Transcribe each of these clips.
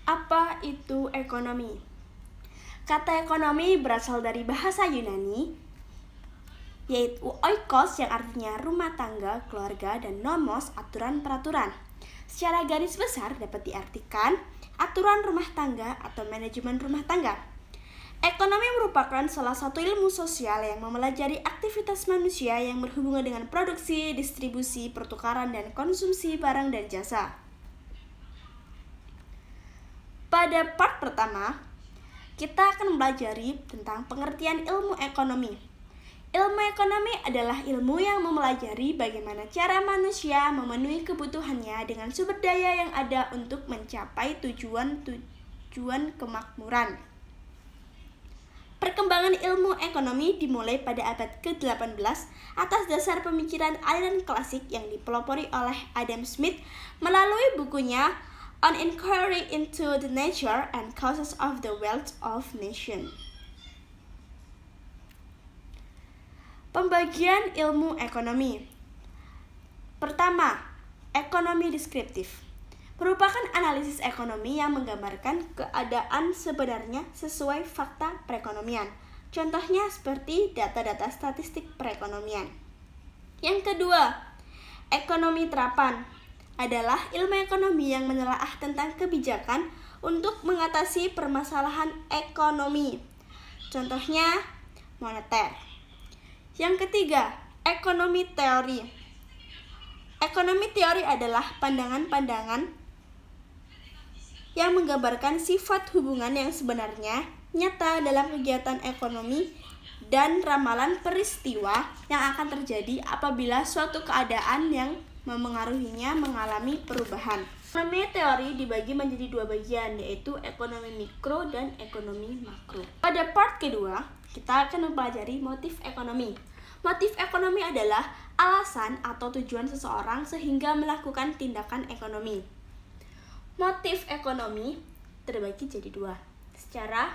Apa itu ekonomi? Kata ekonomi berasal dari bahasa Yunani, yaitu oikos yang artinya rumah tangga, keluarga, dan nomos aturan peraturan. Secara garis besar dapat diartikan aturan rumah tangga atau manajemen rumah tangga. Ekonomi merupakan salah satu ilmu sosial yang mempelajari aktivitas manusia yang berhubungan dengan produksi, distribusi, pertukaran, dan konsumsi barang dan jasa. Pada part pertama, kita akan mempelajari tentang pengertian ilmu ekonomi. Ilmu ekonomi adalah ilmu yang mempelajari bagaimana cara manusia memenuhi kebutuhannya dengan sumber daya yang ada untuk mencapai tujuan kemakmuran. Perkembangan ilmu ekonomi dimulai pada abad ke-18 atas dasar pemikiran aliran klasik yang dipelopori oleh Adam Smith melalui bukunya An Inquiry into the Nature and Causes of the Wealth of Nations. Pembagian ilmu ekonomi. Pertama, ekonomi deskriptif merupakan analisis ekonomi yang menggambarkan keadaan sebenarnya sesuai fakta perekonomian. Contohnya seperti data-data statistik perekonomian. Yang kedua, ekonomi terapan adalah ilmu ekonomi yang menelaah tentang kebijakan untuk mengatasi permasalahan ekonomi. Contohnya moneter. Yang ketiga, ekonomi teori. Ekonomi teori adalah pandangan-pandangan yang menggambarkan sifat hubungan yang sebenarnya nyata dalam kegiatan ekonomi dan ramalan peristiwa yang akan terjadi apabila suatu keadaan yang memengaruhinya mengalami perubahan. Ekonomi teori dibagi menjadi dua bagian, yaitu ekonomi mikro dan ekonomi makro. Pada part kedua, kita akan mempelajari motif ekonomi. Motif ekonomi adalah alasan atau tujuan seseorang sehingga melakukan tindakan ekonomi. Motif ekonomi terbagi jadi dua secara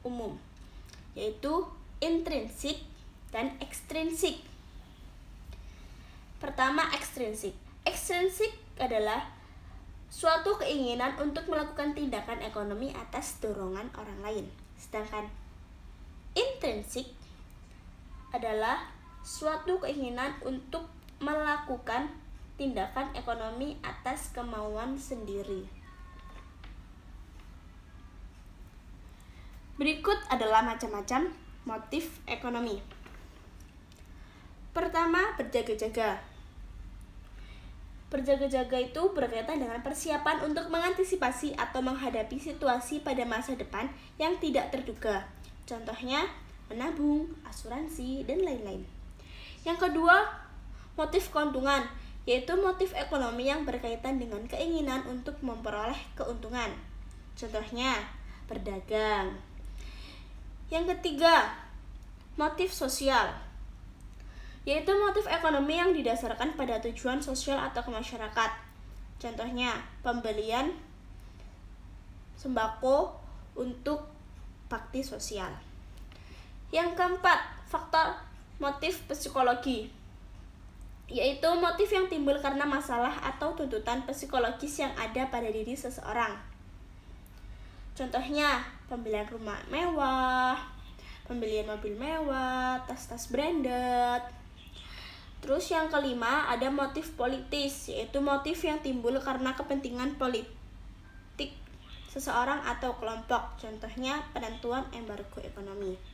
umum, yaitu intrinsik dan ekstrinsik. Pertama, ekstrinsik. Ekstrinsik adalah suatu keinginan untuk melakukan tindakan ekonomi atas dorongan orang lain. Sedangkan intrinsik adalah suatu keinginan untuk melakukan tindakan ekonomi atas kemauan sendiri. Berikut adalah macam-macam motif ekonomi. Pertama, berjaga-jaga. Berjaga-jaga itu berkaitan dengan persiapan untuk mengantisipasi atau menghadapi situasi pada masa depan yang tidak terduga. Contohnya, menabung, asuransi, dan lain-lain. Yang kedua, motif keuntungan, yaitu motif ekonomi yang berkaitan dengan keinginan untuk memperoleh keuntungan. Contohnya, berdagang. Yang ketiga, motif sosial, yaitu motif ekonomi yang didasarkan pada tujuan sosial atau masyarakat. Contohnya, pembelian sembako untuk bakti sosial. Yang keempat, faktor motif psikologi, yaitu motif yang timbul karena masalah atau tuntutan psikologis yang ada pada diri seseorang. Contohnya, pembelian rumah mewah, pembelian mobil mewah, tas-tas branded. Terus yang kelima, ada motif politis, yaitu motif yang timbul karena kepentingan politik seseorang atau kelompok. Contohnya, penentuan embargo ekonomi.